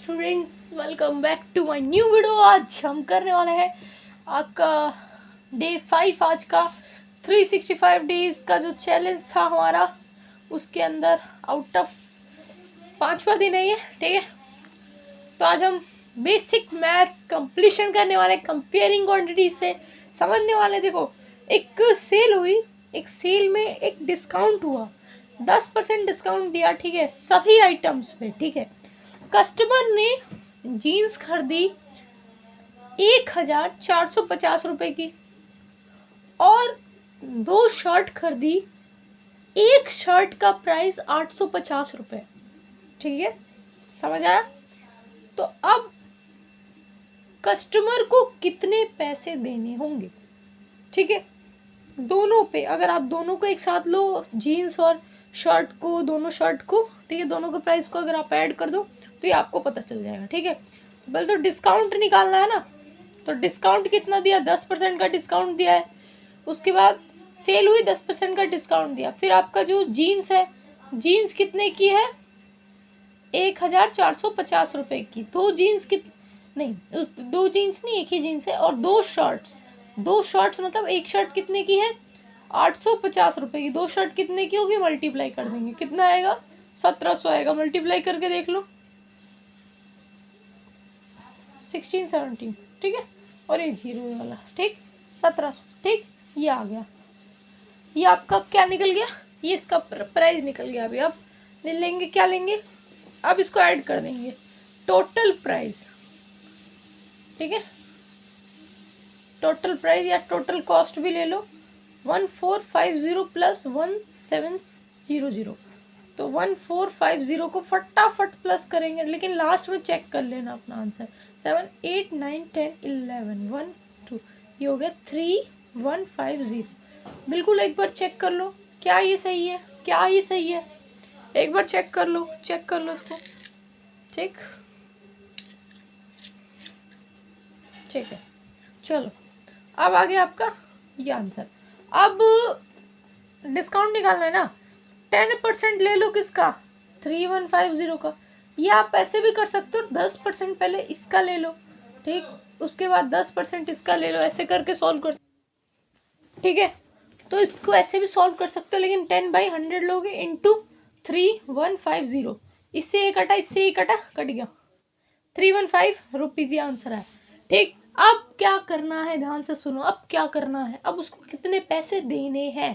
Students, welcome back to my new video. आज हम करने वाले हैं आपका डे 5 आज का 365 डेज का जो चैलेंज था हमारा, उसके अंदर आउट ऑफ 5वां दिन है ये, ठीक है। तो आज हम बेसिक मैथ्स कंप्लीशन करने वाले, कंपेयरिंग क्वांटिटी से समझने वाले। देखो, एक सेल हुई, एक सेल में एक डिस्काउंट हुआ, 10% डिस्काउंट दिया, ठीक है, सभी आइटम्स पे, ठीक है। कस्टमर ने जीन्स खरीदी 1450 रुपए की और 2 शर्ट खरीदी, एक शर्ट का प्राइस 850 रुपए, ठीक है, समझ आया। तो अब कस्टमर को कितने पैसे देने होंगे, ठीक है, दोनों पे। अगर आप दोनों को एक साथ लो, जीन्स और शर्ट को, दोनों शर्ट को, ठीक है, दोनों के प्राइस को अगर आप ऐड कर दो तो ये आपको पता चल जाएगा, ठीक है। तो पहले तो डिस्काउंट निकालना है ना। तो डिस्काउंट कितना दिया, 10% का डिस्काउंट दिया है। उसके बाद सेल हुई, 10% का डिस्काउंट दिया। फिर आपका जो जीन्स है, जीन्स कितने की है, 1450 रुपए की। दो जीन्स नहीं, एक ही जीन्स है। और 2 शर्ट्स मतलब एक शर्ट कितने की है, 850 रुपए की। 2 शर्ट कितने की होगी, मल्टीप्लाई कर देंगे, कितना आएगा, 1700 आएगा। मल्टीप्लाई करके देख लो, 16 17, ठीक है। और ये 0 वाला, ठीक, 1700, ठीक, ये आ गया। ये आपका क्या निकल गया, ये इसका प्राइस निकल गया। अभी अब ले लेंगे, क्या लेंगे, अब इसको ऐड कर देंगे, टोटल प्राइस, ठीक है। टोटल प्राइस या टोटल कॉस्ट भी ले लो, 1450 प्लस 1700। तो 1450 को फटाफट प्लस करेंगे, लेकिन लास्ट में चेक कर लेना अपना आंसर। 7 8 9 10 11 1 2, ये हो गया 3150। बिल्कुल एक बार चेक कर लो, क्या ये सही है, क्या ये सही है, एक बार चेक कर लो इसको, ठीक, ठीक है। चलो, अब आ गया आपका ये आंसर। अब डिस्काउंट निकालना है ना, 10% ले लो किसका, 3150 का। ये आप ऐसे भी कर सकते हो, 10% पहले इसका ले लो, ठीक, उसके बाद 10% इसका ले लो, ऐसे करके सॉल्व कर, ठीक है। तो इसको ऐसे भी सॉल्व कर सकते हो, लेकिन 10/100 लोगे इंटू 3150। इससे ये कटा, इससे ये कटा, कट गया, 315 रुपीज ये आंसर है, ठीक। अब क्या करना है, ध्यान से सुनो, अब क्या करना है, अब उसको कितने पैसे देने हैं,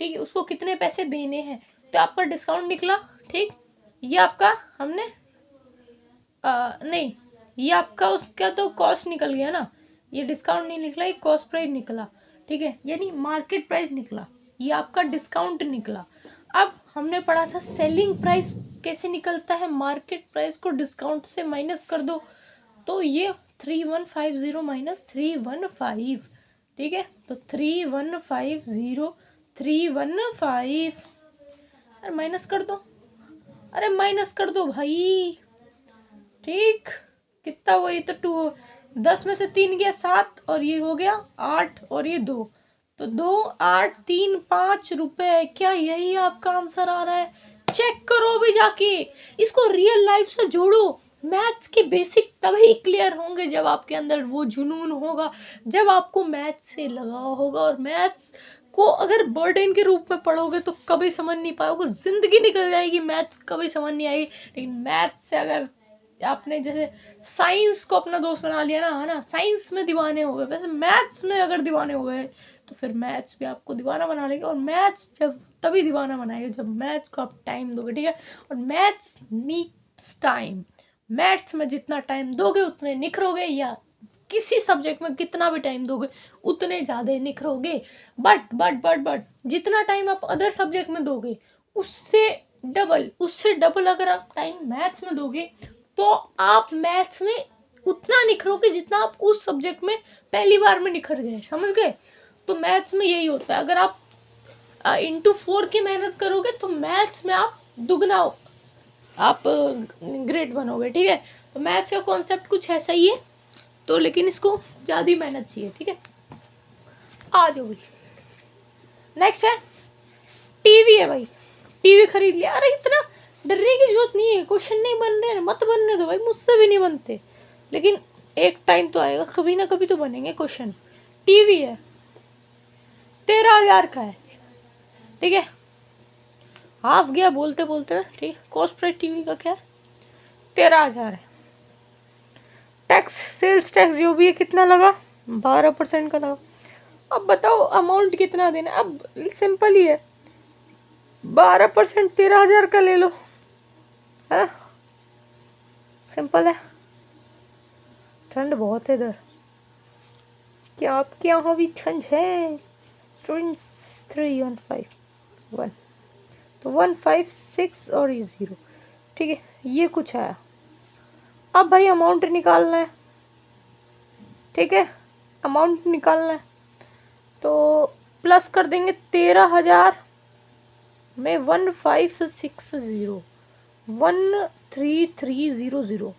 ठीक है, उसको कितने पैसे देने हैं। तो आपका डिस्काउंट निकला, ठीक, ये आपका हमने नहीं, ये आपका उसका तो कॉस्ट निकल गया ना, ये डिस्काउंट नहीं निकला, ये कॉस्ट प्राइस निकला, ठीक है, यानी मार्केट प्राइस निकला, ये आपका डिस्काउंट निकला। अब हमने पढ़ा था सेलिंग प्राइस कैसे निकलता है, मार्केट प्राइस को डिस्काउंट से माइनस कर दो, तो ये 3150 माइनस 315, ठीक है। तो 3150 315, अरे माइनस कर दो, अरे माइनस कर दो भाई, ठीक, कितना हुआ, ये तो 2, 10 में से 3 गया 7, और ये हो गया 8, और ये 2, तो 2 8 3 5 रुपए। क्या यही आपका आंसर आ रहा है, चेक करो भी जाके, इसको रियल लाइफ से जोड़ो। मैथ्स के बेसिक तभी क्लियर होंगे जब आपके अंदर वो जुनून होगा, जब आपको मैथ्स से लगाव होगा। और मैथ्स को अगर बर्डन के रूप में पढ़ोगे तो कभी समझ नहीं पाओगे, जिंदगी निकल जाएगी, मैथ्स कभी समझ नहीं आएगी। लेकिन मैथ्स से अगर आपने जैसे साइंस को अपना दोस्त बना लिया ना, है ना, साइंस में दीवाने हो गए, वैसे मैथ्स में अगर दीवाने हो गए तो फिर मैथ्स भी आपको दीवाना बना लेगा। और मैथ्स जब तभी दीवाना बनाएगा जब मैथ्स को आप टाइम दोगे, ठीक है। और मैथ्स नीड्स टाइम, मैथ्स में जितना टाइम दोगे उतने निखरोगे, या किसी सब्जेक्ट में कितना भी टाइम दोगे उतने ज़्यादा निखरोगे। बट जितना टाइम आप अदर सब्जेक्ट में दोगे उससे डबल अगर आप टाइम मैथ्स में दोगे तो आप मैथ्स में उतना निखरोगे जितना आप उस सब्जेक्ट में पहली बार में निखर गए, समझ गए। तो मैथ्स में यही होता है, अगर आप इंटू 4 की मेहनत करोगे तो मैथ्स में आप दुगना आप ग्रेड बनोगे, ठीक है। तो मैथ्स का कॉन्सेप्ट कुछ ऐसा ही है, तो लेकिन इसको ज़्यादा मेहनत चाहिए, ठीक है। आ जाओ भाई, नेक्स्ट है टीवी है भाई, टीवी खरीद लिया। अरे इतना डरने की जरूरत नहीं है, क्वेश्चन नहीं बन रहे हैं मत बनने दो भाई, मुझसे भी नहीं बनते, लेकिन एक टाइम तो आएगा, कभी ना कभी तो बनेंगे क्वेश्चन। टीवी है 13,000 का है, ठीक है, हाफ गया बोलते बोलते, ठीक है। कॉस्ट प्राइस टीवी का क्या है, 13,000 है। टैक्स, सेल्स टैक्स जो भी है कितना लगा, 12% का लगा। अब बताओ अमाउंट कितना देना, अब सिंपल ही है, 12% 13,000 का ले लो, है ना, सिंपल है। ठंड बहुत है इधर, क्या आपके यहाँ भी ठंड है? स्टूडेंट्स 315 1 तो 156 और ये 0, ठीक है, ये कुछ आया। अब भाई अमाउंट निकालना है, ठीक है, अमाउंट निकालना है, तो प्लस कर देंगे 13,000 में 1560 13300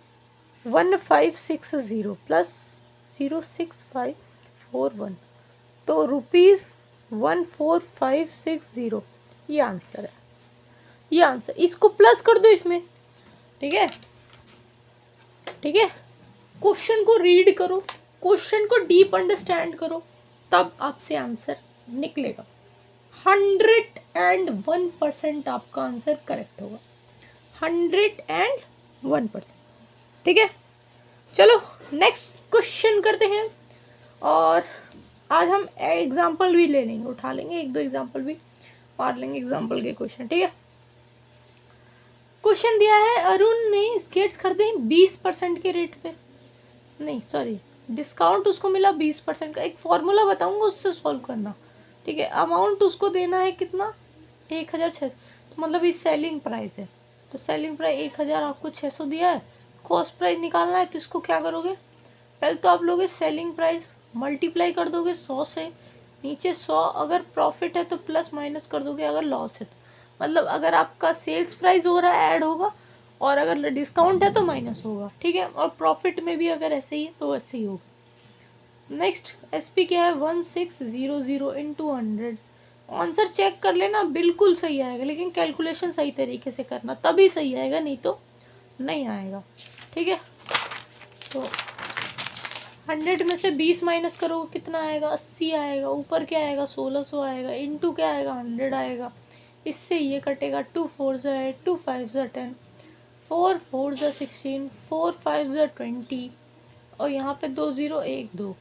1560 प्लस 06541, तो रुपीज़ 14560, ये आंसर है, ये आंसर। इसको प्लस कर दो इसमें, ठीक है, ठीक है। क्वेश्चन को रीड करो, क्वेश्चन को डीप अंडरस्टैंड करो, तब आपसे आंसर निकलेगा। 101% आपका आंसर करेक्ट होगा, 101%, ठीक है। चलो नेक्स्ट क्वेश्चन करते हैं, और आज हम एग्जाम्पल भी ले लेंगे, उठा लेंगे एक दो एग्जाम्पल भी मार लेंगे, एग्जाम्पल के क्वेश्चन, ठीक है। क्वेश्चन दिया है, अरुण ने स्केट्स खरीदे 20% के रेट पे, नहीं सॉरी, डिस्काउंट उसको मिला 20% का, एक फॉर्मूला बताऊंगा उससे सॉल्व करना, ठीक है। अमाउंट उसको देना है कितना, 1,600, तो मतलब ये सेलिंग प्राइस है, तो सेलिंग प्राइस 1,000 आपको 600 दिया है, कॉस्ट प्राइस निकालना है, तो इसको क्या करोगे, पहले तो आप लोगे सेलिंग प्राइस मल्टीप्लाई कर दोगे 100 से, नीचे 100, अगर प्रॉफिट है तो प्लस माइनस कर दोगे, अगर लॉस है तो, मतलब अगर आपका सेल्स प्राइस हो रहा है ऐड होगा, और अगर डिस्काउंट है तो माइनस होगा, ठीक है, और प्रॉफिट में भी अगर ऐसे ही है तो ऐसे ही होगा। नेक्स्ट एसपी क्या है, 1600 इंटू 100, आंसर चेक कर लेना, बिल्कुल सही आएगा, लेकिन कैलकुलेशन सही तरीके से करना, तभी सही आएगा, नहीं तो नहीं आएगा, ठीक है। तो 100 में से 20 माइनस करोगे कितना आएगा, 80 आएगा, ऊपर क्या आएगा 1600 आएगा, इंटू क्या आएगा 100 आएगा, इससे ये कटेगा, 2 4 ज़ा 8, 2 5 ज़ा 10, 4 4 ज़ा 16, 4 5 ज़ा 20, और यहाँ पे 2 0 1 2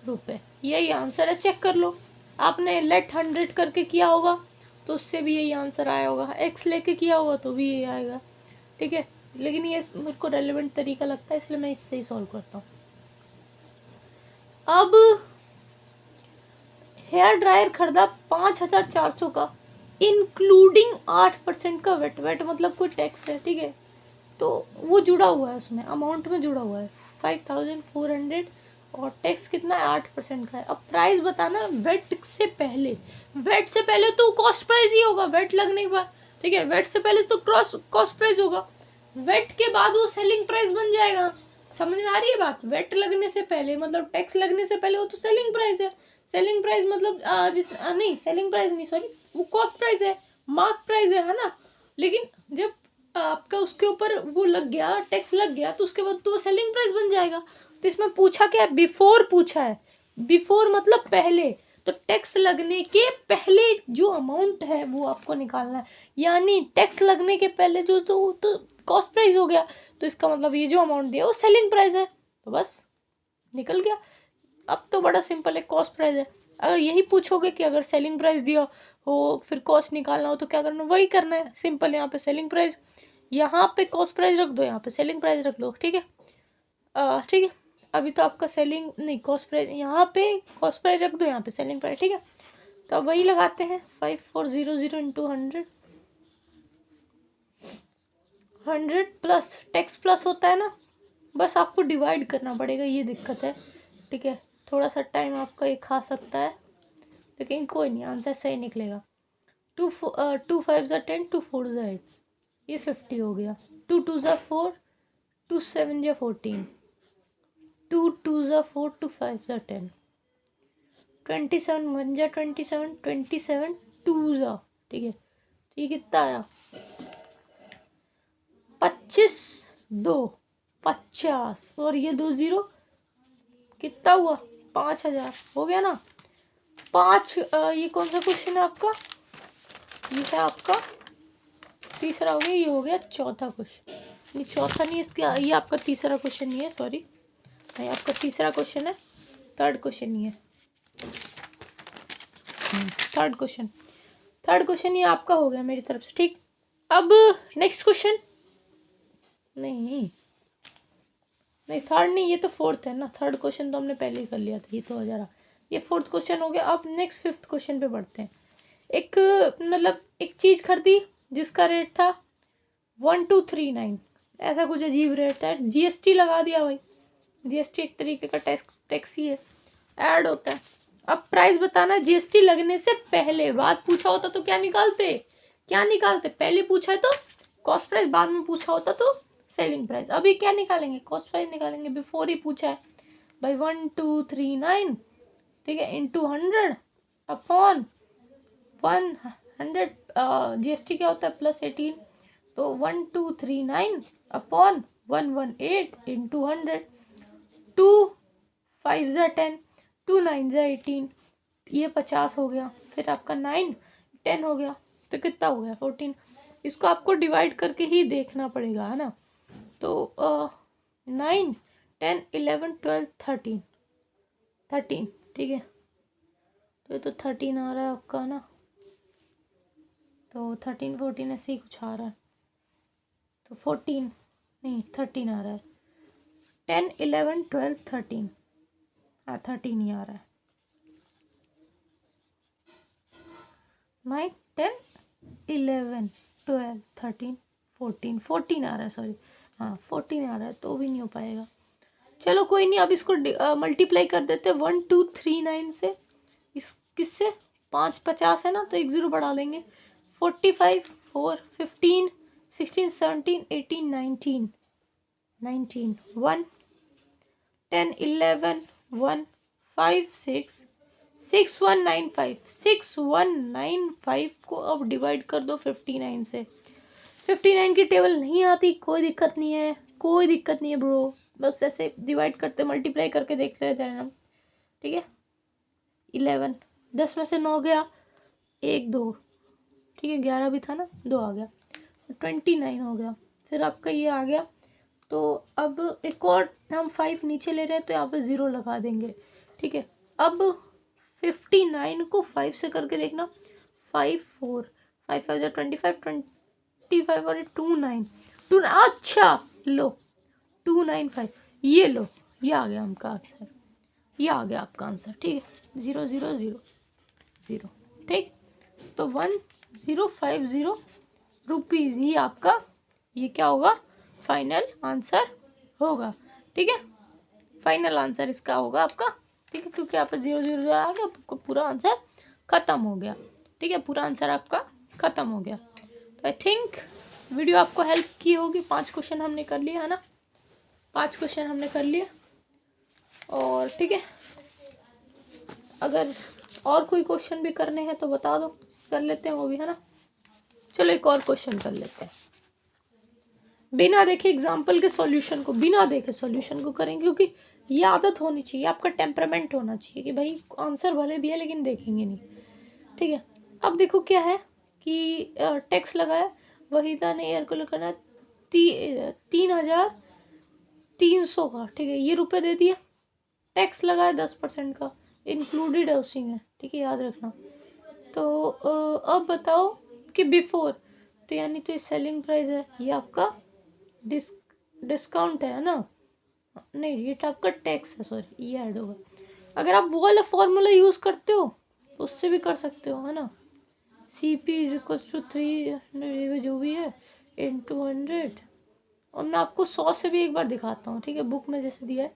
रुपये, यही आंसर है, चेक कर लो। आपने लेट 100 करके किया होगा तो उससे भी यही आंसर आया होगा, एक्स लेके किया होगा तो भी यही आएगा, ठीक है, लेकिन ये मेरे को रेलेवेंट तरीका लगता है, इसलिए मैं इससे ही सॉल्व करता हूँ। अब हेयर ड्रायर खरीदा 5,400 का, इंक्लूडिंग 8% का वेट, वेट मतलब कोई टैक्स है, ठीक है, तो वो जुड़ा हुआ है उसमें, अमाउंट में जुड़ा हुआ है 5,400, और टैक्स कितना है 8% का है। अब प्राइस बताना वेट से पहले, वेट से पहले तो कॉस्ट प्राइस ही होगा, वेट लगने के बाद, ठीक है, वेट से पहले तो क्रॉस कॉस्ट प्राइस होगा, वेट के बाद वो सेलिंग प्राइस बन जाएगा, समझ में आ रही है बात, वेट लगने से पहले मतलब टैक्स लगने से पहले वो तो सेलिंग प्राइस है, सेलिंग प्राइस मतलब नहीं सेलिंग प्राइस नहीं सॉरी, वो कॉस्ट प्राइस है, मार्क प्राइस है ना, लेकिन जब आपका उसके ऊपर वो लग गया, टैक्स लग गया, तो उसके बाद तो वो सेलिंग प्राइस बन जाएगा। तो इसमें पूछा क्या है, बिफोर पूछा है, बिफोर मतलब पहले, तो टैक्स लगने के पहले जो अमाउंट है वो आपको निकालना है, यानी टैक्स लगने के पहले जो तो कॉस्ट प्राइस हो गया, तो इसका मतलब ये जो अमाउंट दिया वो सेलिंग प्राइस है, तो बस निकल गया। अब तो बड़ा सिंपल है, कॉस्ट प्राइस है, अगर यही पूछोगे कि अगर सेलिंग प्राइस दिया हो फिर कॉस्ट निकालना हो तो क्या करना, वही करना है, सिंपल, यहाँ पे सेलिंग प्राइस, यहाँ पे कॉस्ट प्राइस रख दो, यहाँ पे सेलिंग प्राइस रख लो, ठीक है, ठीक है। अभी तो आपका सेलिंग नहीं, कॉस्ट प्राइस यहाँ पे कॉस्ट प्राइस रख दो, यहाँ पे सेलिंग प्राइस, ठीक है। तो अब वही लगाते हैं, 5400 इंटू 100, 100 प्लस टैक्स प्लस होता है ना, बस आपको डिवाइड करना पड़ेगा, ये दिक्कत है, ठीक है, थोड़ा सा टाइम आपका ये खा सकता है, लेकिन कोई नहीं, आंसर सही निकलेगा। 2 5 ज़ा 10, 2 4 ज़ा 8, ये 50 हो गया, 2 2 ज़ा 4, 2 7 ज़ा 14, 2 2 ज़ा 4, 2 5 ज़ा 10, 27 1 ज़ा 27, 27 2 ज़ा, ठीक है, तो ये कितना आया, 25 2 50 और ये 2 0 कितना हुआ 5000 हो गया ना। ये कौन सा क्वेश्चन है आपका, ये है आपका तीसरा हो गया, ये हो गया चौथा क्वेश्चन। ये चौथा नहीं इसका, ये आपका तीसरा क्वेश्चन नहीं है, सॉरी, ये आपका तीसरा क्वेश्चन है, थर्ड क्वेश्चन नहीं है, थर्ड क्वेश्चन ये आपका हो गया मेरी तरफ से, ठीक। अब नेक्स्ट क्वेश्चन, नहीं थर्ड नहीं, ये तो फोर्थ है ना, थर्ड क्वेश्चन तो हमने पहले ही कर लिया था, ये तो जरा, ये फोर्थ क्वेश्चन हो गया। अब नेक्स्ट फिफ्थ क्वेश्चन पे बढ़ते हैं। एक मतलब एक चीज खरीदी जिसका रेट था 1239, ऐसा कुछ अजीब रेट है, जीएसटी लगा दिया भाई, जीएसटी एक तरीके का टैक्स ही है, ऐड होता है। अब प्राइस बताना, जीएसटी लगने से पहले, बात पूछा होता तो क्या निकालते, पहले पूछा है तो कॉस्ट प्राइस, बाद में पूछा होता तो सेलिंग प्राइस। अभी क्या निकालेंगे, कॉस्ट प्राइस निकालेंगे, बिफोर ही पूछा है भाई 1239, ठीक है, इंटू 100 अपॉन 100, जीएसटी क्या होता है +18, तो 1239 अपॉन 118 इंटू 100, 2 5 ज़ा 10, 2 9 ज़ा 18, ये 50 हो गया, फिर आपका 9 10 हो गया, तो कितना हो गया 14। इसको आपको डिवाइड करके ही देखना पड़ेगा, है ना। तो 9 10 11 12 13, ठीक है, तो ये तो 13 आ रहा है आपका ना, तो 13 14 ऐसे ही कुछ आ रहा है, तो 14 नहीं 13 आ रहा है, 10 11 12 13, हाँ 13 ही आ रहा है, 9 10 11 12 13 14 आ रहा है, सॉरी, हाँ 14 आ रहा है, तो भी नहीं हो पाएगा। चलो कोई नहीं, अब इसको मल्टीप्लाई कर देते हैं 1239 से, इस किससे 5 50 है ना, तो एक 0 बढ़ा देंगे, 45 4 15 16 17 18 19 1 10 11 1 5 6 6195 को अब डिवाइड कर दो 59 से। 59 की टेबल नहीं आती, कोई दिक्कत नहीं है ब्रो, बस ऐसे डिवाइड करते मल्टीप्लाई करके देखते रहते हैं हम, ठीक है। 11 10 में से 9 गया, 1 2, ठीक है, 11 भी था ना, 2 आ गया, 29 हो गया, फिर आपका ये आ गया। तो अब एक और हम 5 नीचे ले रहे हैं, तो यहाँ पे 0 लगा देंगे, ठीक है। अब 59 को 5 से करके देखना, 5 4 5 5 25 और 2 9 अच्छा लो 295, ये लो, ये आ गया आपका आंसर, ये आ गया आपका आंसर, ठीक है, 0 0 0 0, ठीक। तो 1050 रुपीज़ ही आपका ये क्या होगा, फाइनल आंसर होगा, ठीक है, फाइनल आंसर इसका होगा आपका, ठीक है, क्योंकि यहाँ पे 0 0 0 आ गया, आपको पूरा आंसर खत्म हो गया, ठीक है, पूरा आंसर आपका खत्म हो गया। तो आई थिंक वीडियो आपको हेल्प की होगी, 5 क्वेश्चन हमने कर लिया है ना, 5 क्वेश्चन हमने कर लिए, और ठीक है, अगर और कोई क्वेश्चन भी करने हैं तो बता दो, कर लेते हैं वो भी, है ना। चलो एक और क्वेश्चन कर लेते हैं, बिना देखे एग्जाम्पल के सॉल्यूशन को, बिना देखे सॉल्यूशन को करेंगे, क्योंकि ये आदत होनी चाहिए, आपका टेम्परामेंट होना चाहिए कि भाई आंसर भले दिया लेकिन देखेंगे नहीं, ठीक है। अब देखो क्या है कि टैक्स लगाया, वहीदा ने एयर कूलर करना 3300 का, ठीक है, ये रुपए दे दिया, टैक्स लगाया 10% का, इंक्लूडेड है उसी में, ठीक है, याद रखना। तो अब बताओ कि बिफोर, तो यानी तो ये सेलिंग प्राइस है, ये आपका डिस्काउंट है ना, नहीं ये तो आपका टैक्स है, सॉरी ये ऐड होगा। अगर आप वो वाला फॉर्मूला यूज़ करते हो तो उससे भी कर सकते हो, है ना, CP = 300 जो भी है इंटू 100, और मैं आपको 100 से भी एक बार दिखाता हूँ, ठीक है, बुक में जैसे दिया है,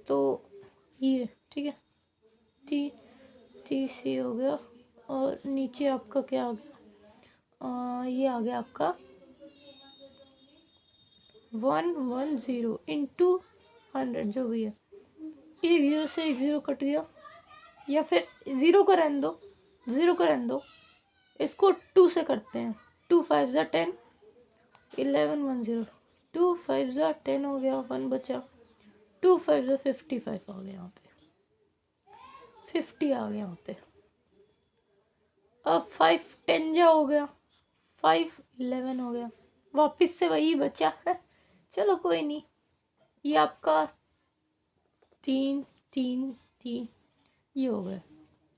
तो ये ठीक है, TC हो गया, और नीचे आपका क्या आ गया, ये आ गया आपका 110 इंटू 100 जो भी है, एक 0 से एक 0 कट गया, या फिर 0 को रहने दो, इसको 2 से करते हैं, 2 5 ज़ा 10 11 10, 2 5 जा 10 हो गया, 1 बचा, 2 5 जा 55 आ गया, यहाँ पे 50 आ गया यहाँ पे। अब 5 10 जा हो गया, 5 11 हो गया, वापस से वही बचा है। चलो कोई नहीं, ये आपका 3 3 3 ये हो गया।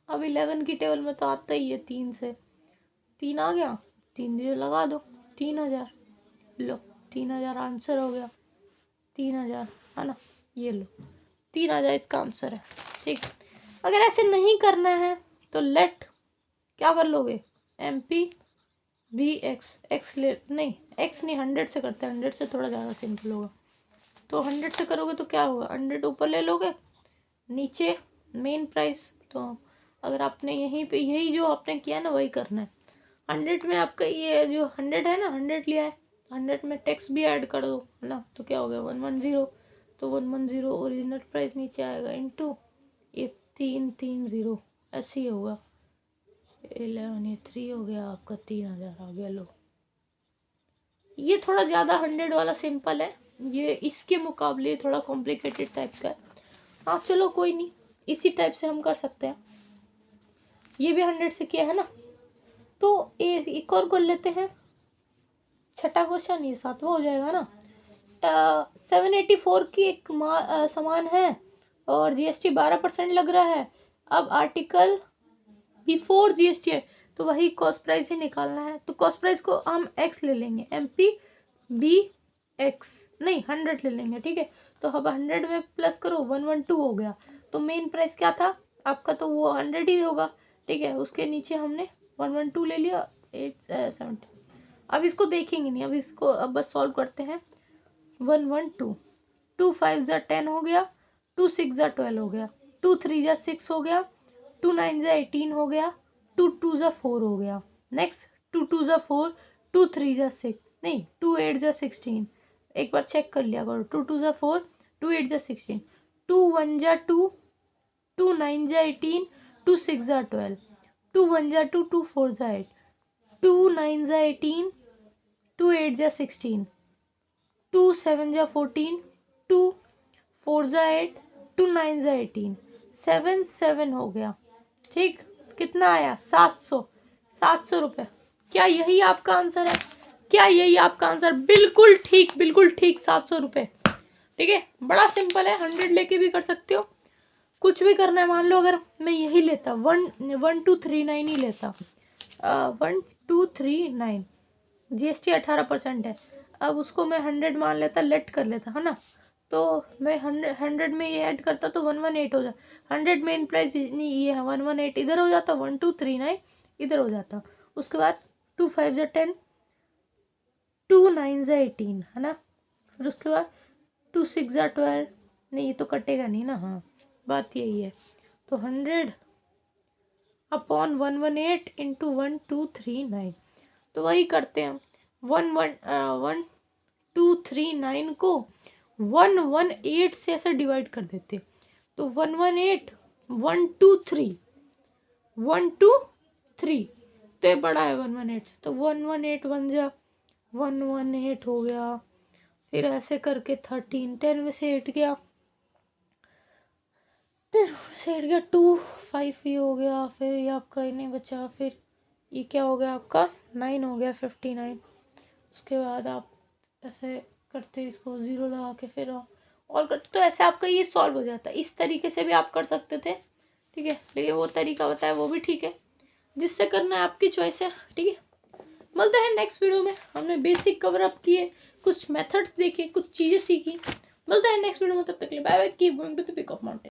अब 11 की टेबल में तो आता ही है 3 से, 3 आ गया, 3 जीरो लगा दो, 3000 लो, 3000 आंसर हो गया, 3000 है ना, ये लो 3000 इसका आंसर है। ठीक, अगर ऐसे नहीं करना है तो लेट क्या कर लोगे, MP B X, एक्स ले नहीं, एक्स नहीं 100 से करते हैं, 100 से थोड़ा ज़्यादा सिंपल होगा। तो 100 से करोगे तो क्या होगा, 100 ऊपर ले लोगे, नीचे मेन प्राइस। तो अगर आपने यहीं पे यही जो आपने किया ना वही करना है। 100 में आपका ये जो 100 है ना, 100 लिया है, 100 में टैक्स भी ऐड कर दो है ना, तो क्या हो गया 110। तो 110 ओरिजिनल प्राइस नीचे आएगा इनटू ये 330, ऐसे ही होगा 11, ये 3 हो गया आपका, 3000 आ गया। लो, ये थोड़ा ज़्यादा 100 वाला सिंपल है, ये इसके मुकाबले थोड़ा कॉम्प्लिकेटेड टाइप का है। हाँ चलो कोई नहीं, इसी टाइप से हम कर सकते हैं। ये भी 100 से किया है ना, तो एक और कर लेते हैं, छठा क्वेश्चन, ये 7वां हो जाएगा ना। 784 की एक सामान है और GST 12% लग रहा है। अब आर्टिकल बिफोर GST है, तो वही कॉस्ट प्राइस ही निकालना है। तो कॉस्ट प्राइस को हम x ले लेंगे, MP B X नहीं 100 ले लेंगे। ठीक है, तो अब 100 में प्लस करो 112 हो गया। तो मेन प्राइस क्या था आपका, तो वो 100 ही होगा। ठीक है, उसके नीचे हमने 112 ले लिया, 870। अब इसको देखेंगे नहीं, अब इसको अब बस सॉल्व करते हैं। 112, 2 5 जा 10 हो गया, 2 6 जा 12 हो गया, 2 3 जा 6 हो गया, 2 9 जा 18 हो गया, 2 2 जा 4 हो गया। नेक्स्ट 2 2 जा 4, 2 3 जा 6 नहीं, 2 8 जा 16। एक बार चेक कर लिया करो, 2 2 जा 4, 2 8 जा 16, 2 1 जा 2, 2 9 जा 18, 2 6 जा 12, 2 1 जा 2, 2 4 जा 8, 2 9 जा 18, 2 8 जा 16, 2 7 जा 14, 2 4 जा 8, 2 9 जा 18, 7 7 हो गया। ठीक, कितना आया 700 रुपये। क्या यही आपका आंसर है, क्या यही आपका आंसर, बिल्कुल ठीक, बिल्कुल ठीक 700 रुपये। ठीक है, बड़ा सिंपल है, 100 लेके भी कर सकते हो, कुछ भी करना है। मान लो अगर मैं यही लेता 1239 ही लेता, 1239, GST 18% है, अब उसको मैं 100 मान लेता, लेट कर लेता है ना, तो मैं 100 में ये ऐड करता तो 118 हो जाता। 100 मेन प्राइस नहीं ये है, 118 इधर हो जाता, 1239 इधर हो जाता। उसके बाद 2 5 जा 10, 2 9 जा 18 है ना, फिर उसके बाद 2 6 जा 12, नहीं ये तो कटेगा नहीं ना, हाँ बात यही है। तो 100 अपॉन 118 इंटू 1239, तो वही करते हैं, 1239 को 118 से ऐसे डिवाइड कर देते, तो 118 123 123, तो ये बड़ा है 118 से, तो 118 1 जा 118 हो गया। फिर ऐसे करके 13, 10 में से 8 गया, 10 से 8 गया, 2 5 ये हो गया, फिर ये आपका ही नहीं बचा, फिर ये क्या हो गया आपका 9 हो गया, 59। उसके बाद आप ऐसे करते इसको 0 लगा के फिर और करते, तो ऐसे आपका ये सॉल्व हो जाता है। इस तरीके से भी आप कर सकते थे, ठीक है, लेकिन वो तरीका बताया वो भी ठीक है, जिससे करना है आपकी चॉइस है। ठीक है, मिलते हैं नेक्स्ट वीडियो में। हमने बेसिक कवर अप किए, कुछ मेथड्स देखे, कुछ चीज़ें सीखी। मिलते हैं नेक्स्ट वीडियो में, तब तक के लिए bye bye, keep going to the peak of mountain.